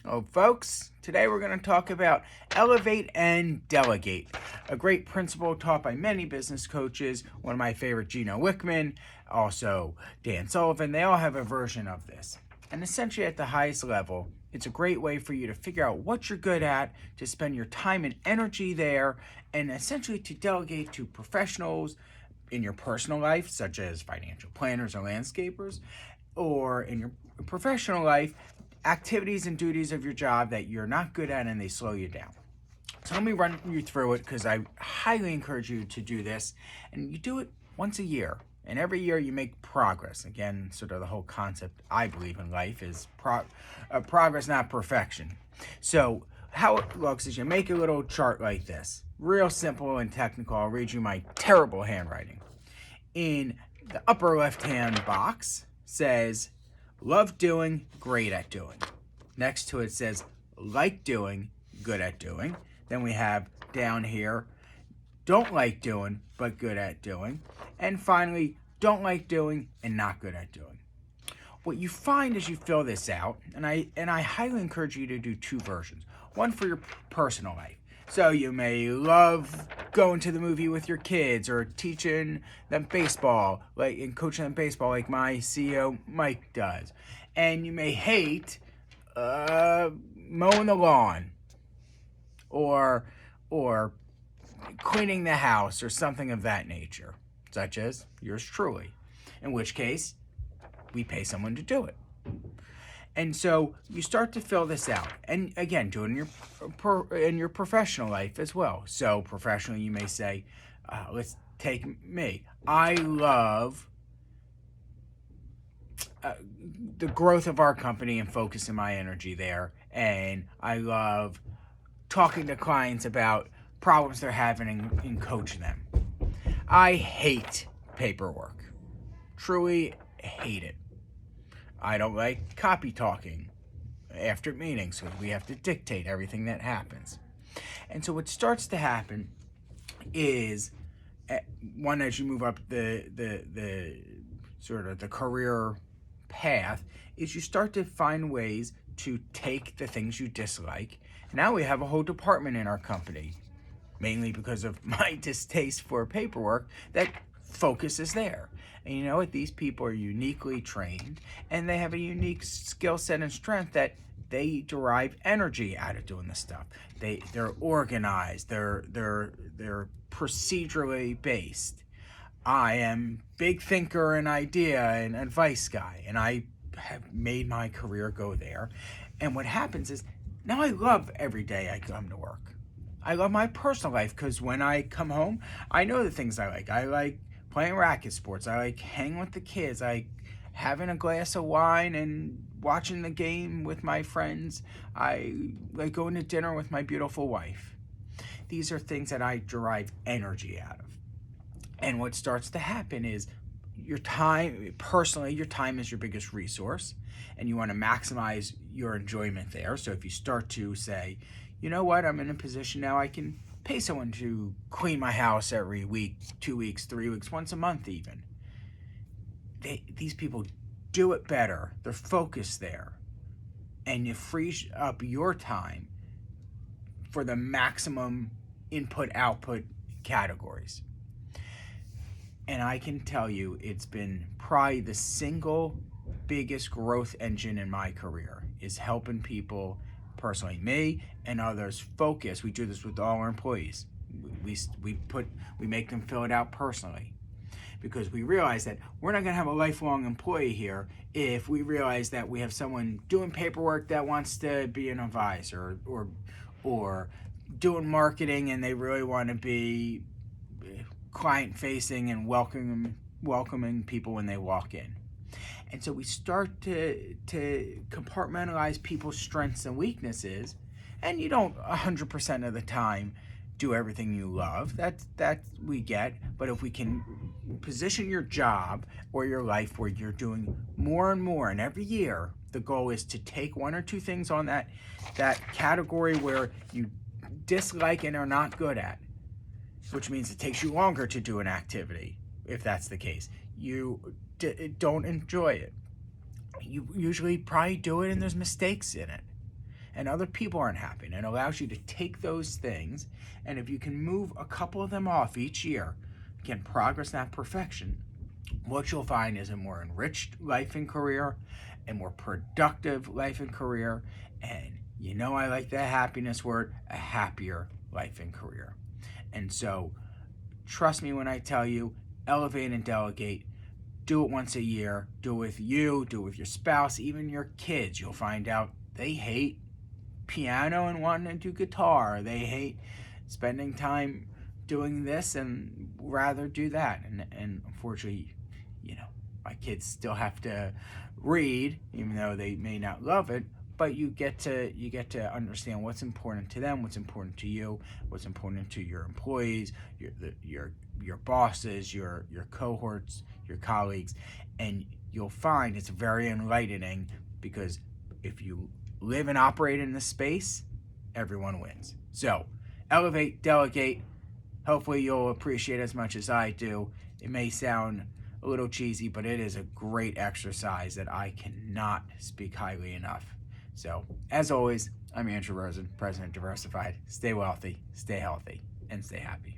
Hello, folks. Today we're going to talk about elevate and delegate, a great principle taught by many business coaches. One of my favorite, Gino Wickman, also Dan Sullivan. They all have a version of this. And essentially, at the highest level, it's a great way for you to figure out what you're good at, to spend your time and energy there, and essentially to delegate to professionals in your personal life, such as financial planners or landscapers, or in your professional life, activities and duties of your job that you're not good at and they slow you down. So let me run you through it because I highly encourage you to do this. And you do it once a year. And every year you make progress. Again, sort of the whole concept I believe in life is progress, not perfection. So how it looks is you make a little chart like this. Real simple and technical. I'll read you my terrible handwriting. In the upper left-hand box says, love doing, great at doing. Next to it says, like doing, good at doing. Then we have down here, don't like doing, but good at doing. And finally, don't like doing and not good at doing. What you find as you fill this out, and I highly encourage you to do two versions. One for your personal life. So you may love going to the movie with your kids or teaching them baseball, and coaching them baseball like my CEO Mike does. And you may hate mowing the lawn or cleaning the house or something of that nature, such as yours truly. In which case, we pay someone to do it. And so you start to fill this out. And again, do it in your professional life as well. So professionally, you may say, let's take me. I love the growth of our company and focusing my energy there. And I love talking to clients about problems they're having and coaching them. I hate paperwork. Truly hate it. I don't like copy talking after meetings because we have to dictate everything that happens. And so what starts to happen is, one, as you move up the sort of the career path, is you start to find ways to take the things you dislike. Now we have a whole department in our company, mainly because of my distaste for paperwork, that focuses there. And you know what? These people are uniquely trained and they have a unique skill set and strength that they derive energy out of doing this stuff. They're organized, they're procedurally based. I am big thinker and idea and advice guy, and I have made my career go there. And what happens is now I love every day I come to work. I love my personal life because when I come home, I know the things I like. I like playing racket sports. I like hanging with the kids. I like having a glass of wine and watching the game with my friends. I like going to dinner with my beautiful wife. These are things that I derive energy out of. And what starts to happen is your time, personally, your time is your biggest resource, and you want to maximize your enjoyment there. So if you start to say, you know what, I'm in a position now I can pay someone to clean my house every week, 2 weeks, 3 weeks, once a month even. These people do it better. They're focused there. And you free up your time for the maximum input-output categories. And I can tell you it's been probably the single biggest growth engine in my career is helping people, personally me and others, focus. We do this with all our employees. We make them fill it out personally, because we realize that we're not going to have a lifelong employee here if we realize that we have someone doing paperwork that wants to be an advisor or doing marketing and they really want to be client facing and welcoming people when they walk in. And so we start to compartmentalize people's strengths and weaknesses, and you don't 100% of the time do everything you love. That we get. But if we can position your job or your life where you're doing more and more, and every year the goal is to take one or two things on that category where you dislike and are not good at, which means it takes you longer to do an activity. If that's the case, you don't enjoy it. You usually probably do it and there's mistakes in it. and other people aren't happy. And it allows you to take those things, and if you can move a couple of them off each year, again, progress, not perfection, what you'll find is a more enriched life and career, a more productive life and career, and I like the happiness word, a happier life and career. And so, trust me when I tell you, elevate and delegate. Do it once a year. Do it with you, do it with your spouse, even your kids. You'll find out they hate piano and wanting to do guitar. They hate spending time doing this and rather do that. And unfortunately, my kids still have to read, even though they may not love it. But you get to understand what's important to them, what's important to you, what's important to your employees, your bosses, your cohorts, your colleagues, and you'll find it's very enlightening, because if you live and operate in this space, everyone wins. So, elevate, delegate. Hopefully you'll appreciate it as much as I do. It may sound a little cheesy, but it is a great exercise that I cannot speak highly enough. So, as always, I'm Andrew Rosen, President of Diversified. Stay wealthy, stay healthy, and stay happy.